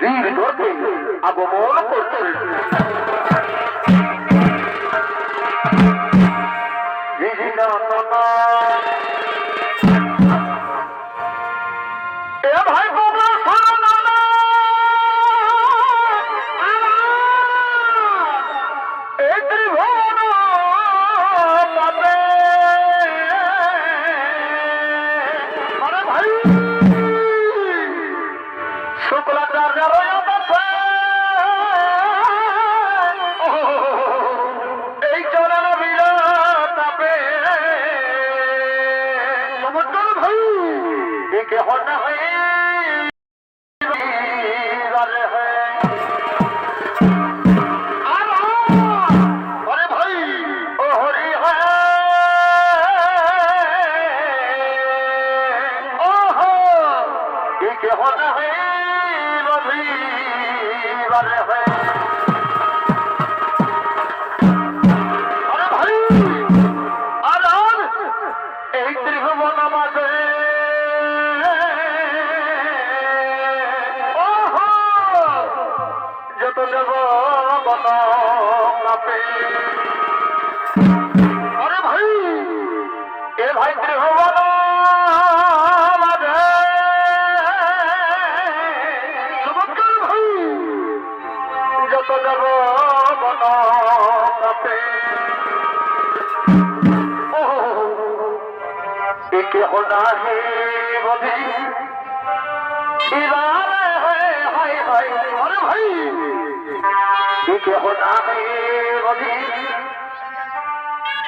বীর গর্বে আগমন করছে।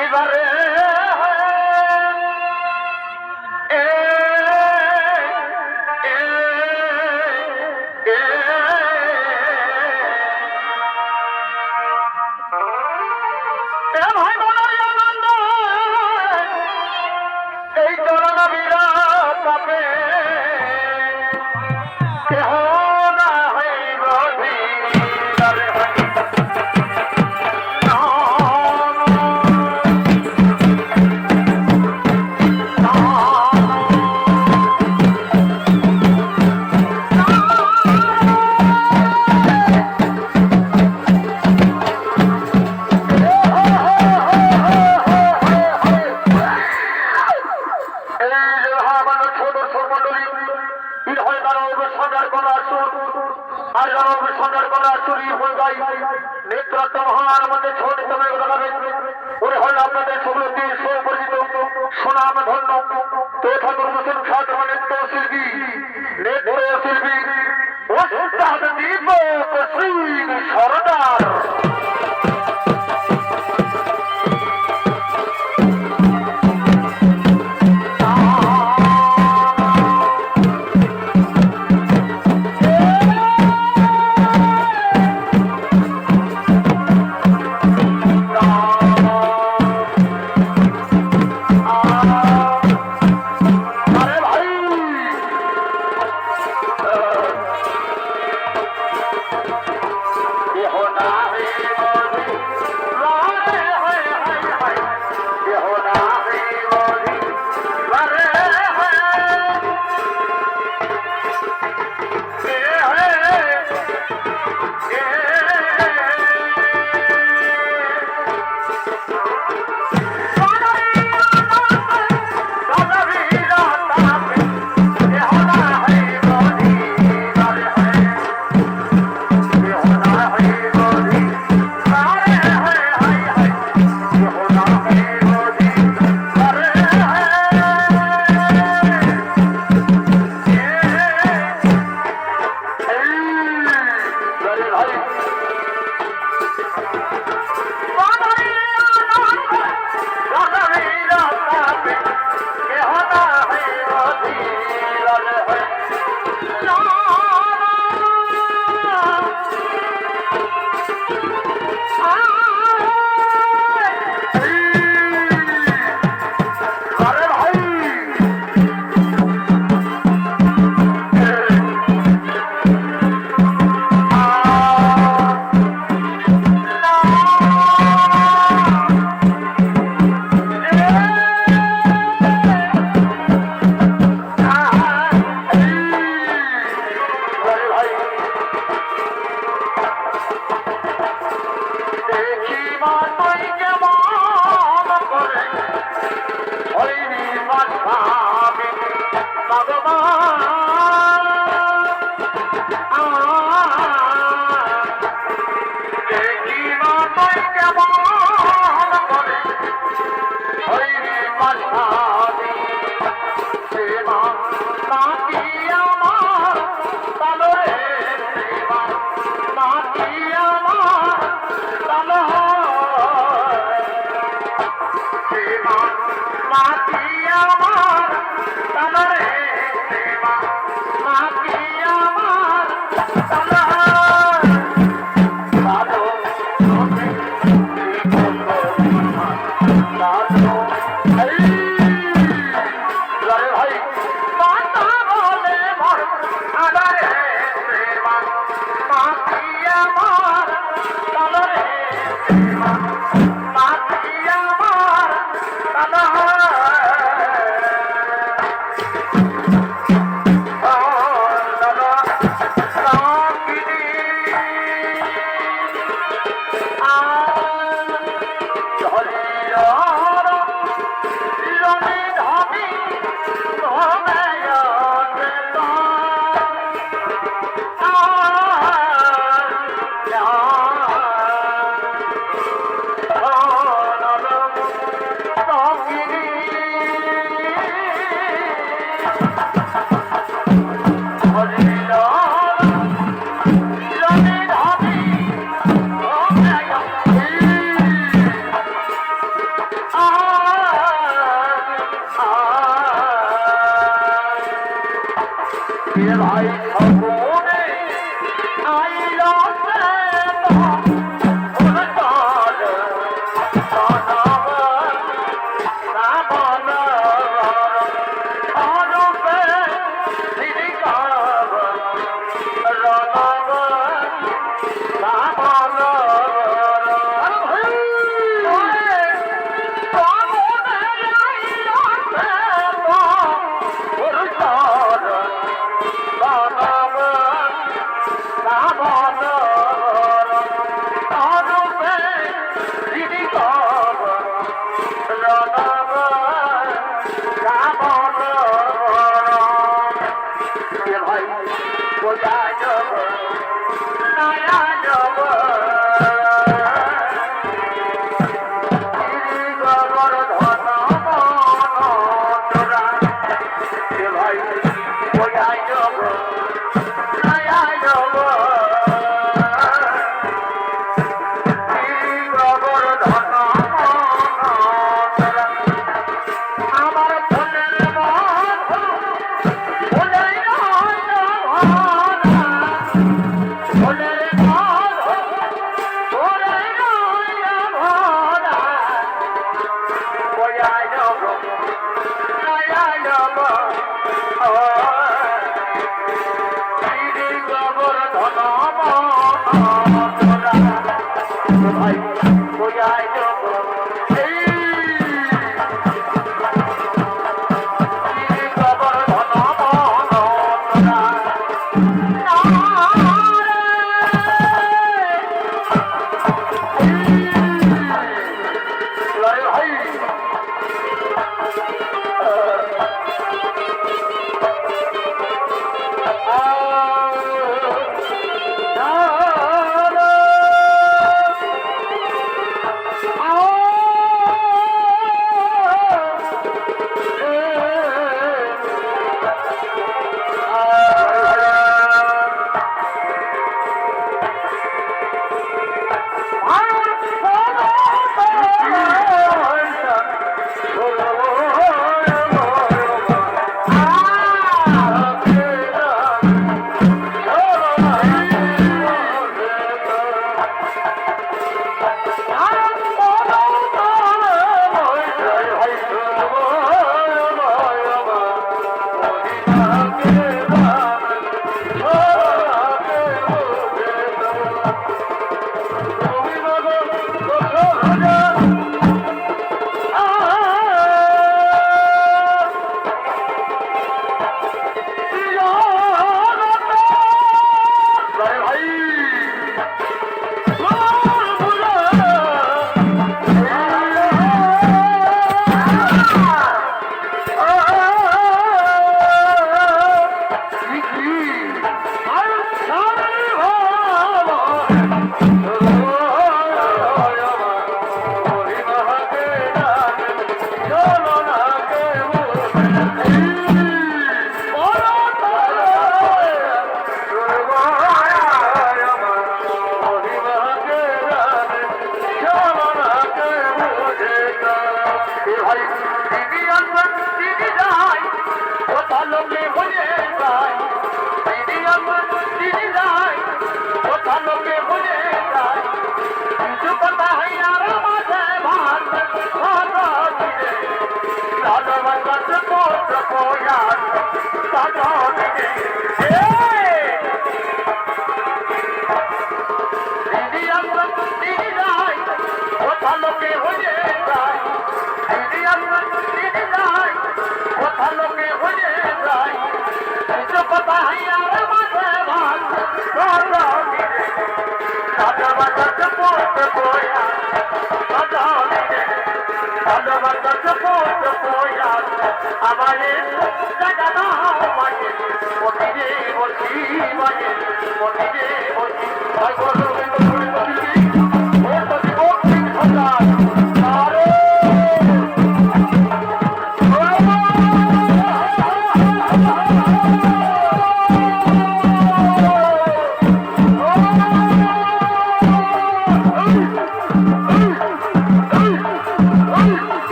এবারে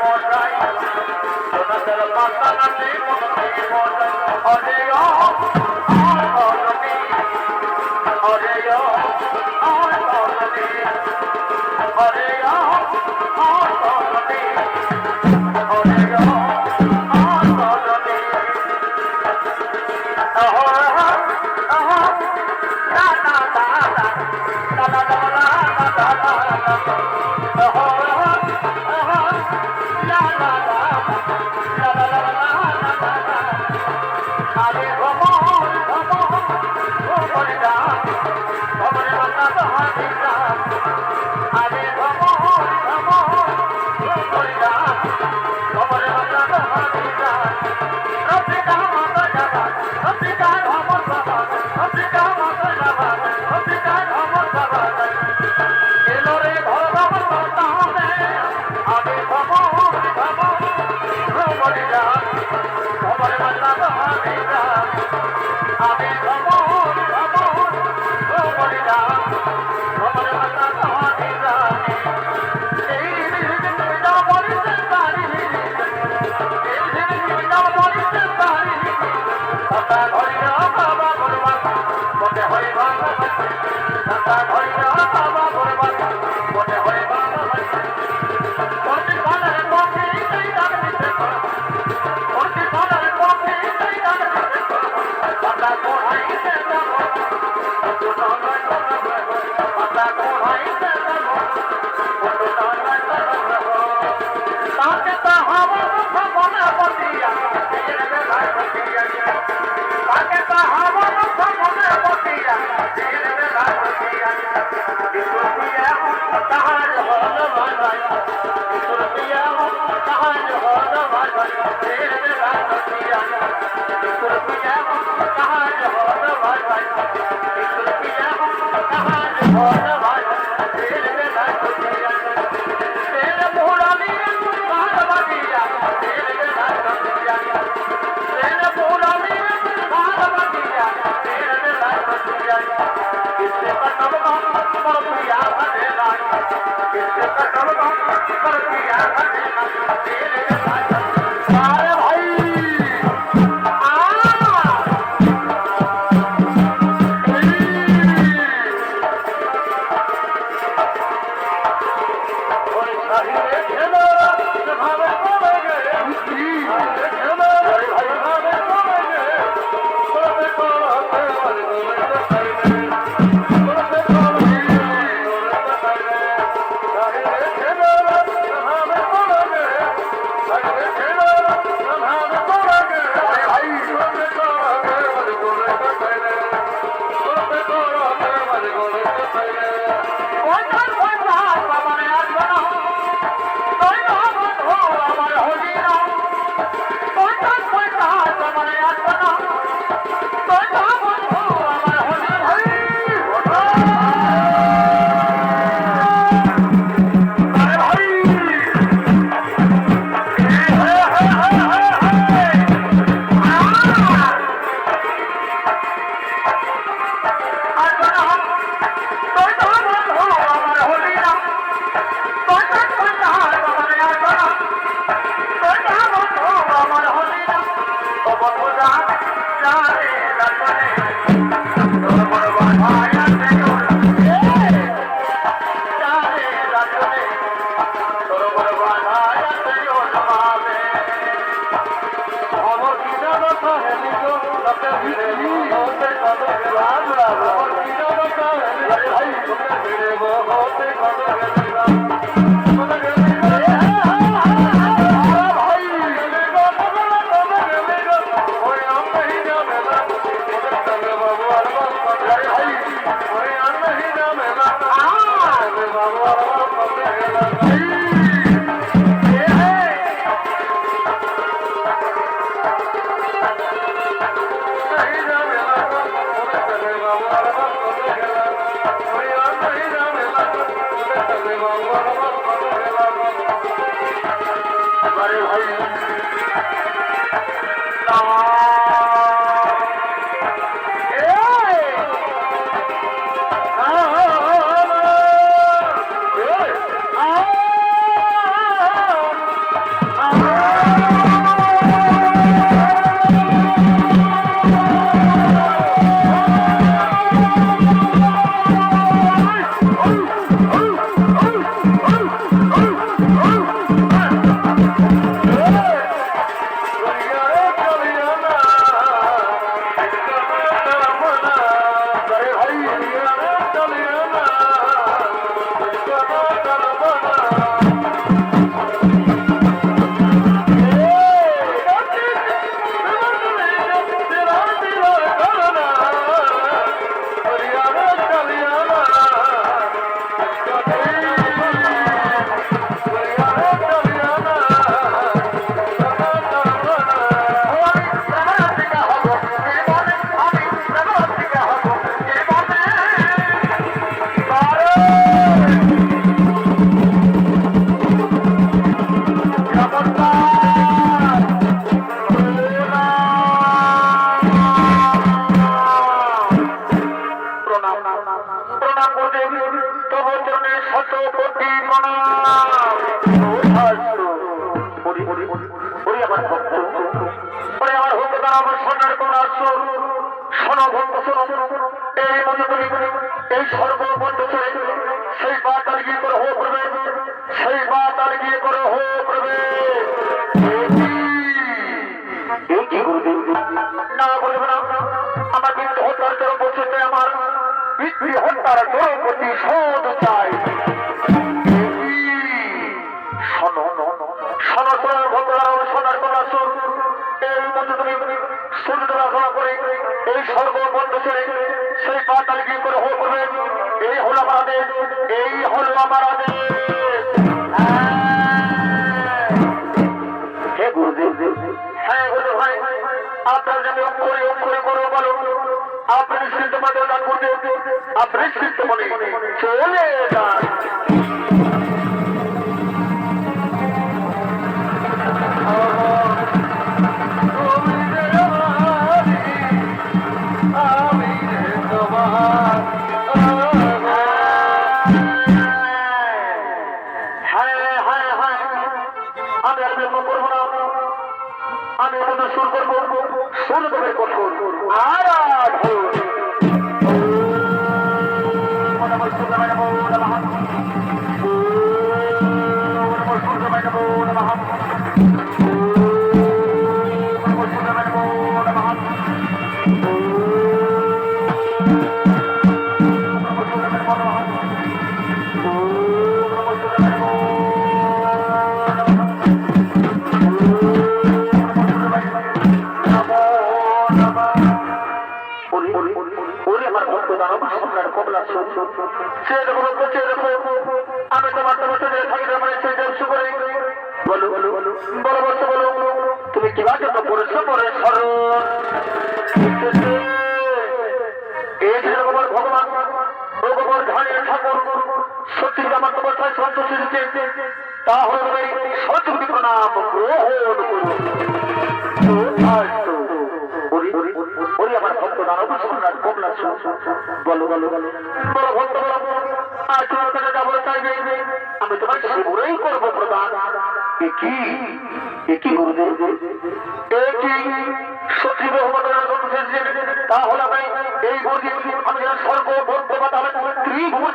মশাই সোনাদের পাতা নাচে মশাই অরে ও অরণি অরে ও অরণি অরে ও অরণি অরে ও অরণি আহা আহা না না না না না না নাম সোনার কোন আসর শোনো ভক্ত শোনো এই মতো তুমি এই সর্ববন্ধ ছেড়ে সেই বাতাল গিয়ে করে হো করবে সেই বাতাল গিয়ে করে হো করবে কি করবে না বলবে না আমার কিন্তু হত্যার জন্য বলছে আমার পিতৃ হত্যার জন্য প্রতিশোধ চাই শোনো শোনো শোনো ভক্তরা সোনার কোন আসর এই মতো তুমি সূর্য ঘোরা করে এই সর্ববন্ধ ছেড়ে সেই পাতাল গিয়ে করে হো করবে এই হলো আমার আদেশ এই হলো আমার আদেশ হে গুরুদেব হ্যাঁ গুরুদেব ভাই আপনার যেন অক্ষরে করো বলো আপনি নিশ্চিন্ত মনে দান করতে আপনি নিশ্চিন্ত মনে চলে যান আমি এখানে শুরু করবো শুরু করে কঠোর আর আমি তোমার তোমার থাকি বলো বলো বলো বলো তুমি কিবার জন্য পড়েছো পরে এই ভগবান ভগবান ভগবান ধানের ঠাকুর সত্যি আমার তোমার সন্তোষী দিতে তাহলে সত্যি প্রণাম গ্রহণ করুন আমার ভক্ত দানব সম্রাট কমলা বলো বলো বলো বলো ভক্ত আজ তোমার কাছে যাবো চাইবে আমি তোমার শিবুরেই করবো প্রদান কি গুরুদেব সত্যি তাহলে ভাই এই মুরগি আমি স্বর্গ বলতে পারতাম ত্রিভুবন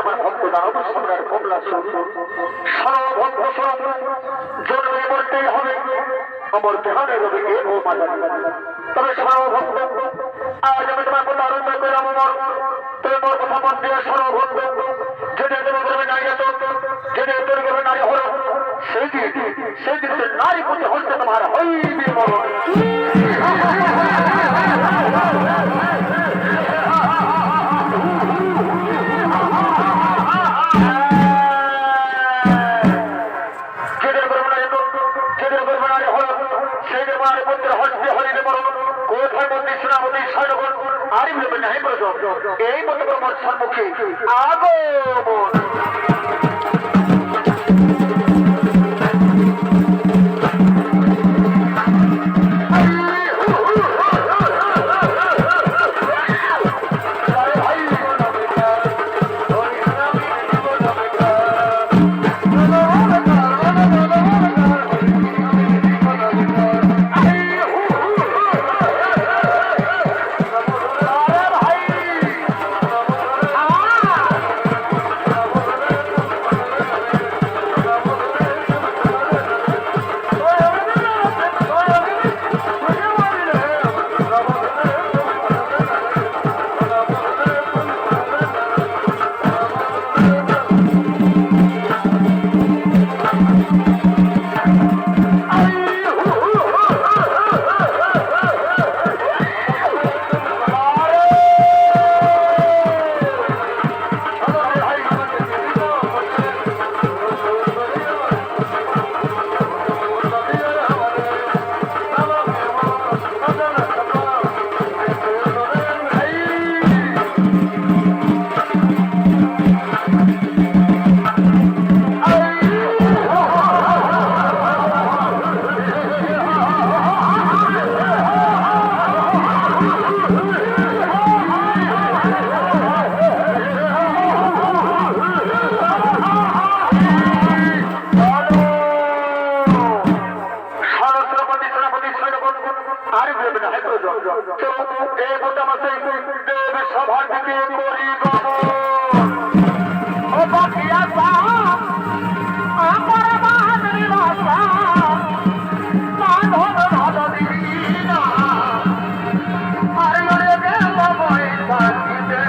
আমার ভক্ত দানব সম্রাট কমলা সর্বভক্ত জন্মে বলতেই হবে আমার দেহানে রবে কে ও মাতা তবে সর্বভক্ত আজ আমি তোমার কথা আরম্ভ করলাম আমার তুমি মোর কথা মন দিয়ে সর্বভক্ত যেটা তুমি করবে নারী এত যেটা তৈরি করবে নারী হল সেই দিন নারী প্রতি হচ্ছে তোমার হইবে মরণ এই মতো আমার সম্মুখে আগমন এই মোটা মাসে দেব সভার দিকে করি ও বাকিয়া আমার বাহাদুরি বাসা মাধব ভাদরিনা আর গেল বৈশাখীতে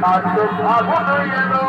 আজ ফাগুন এলো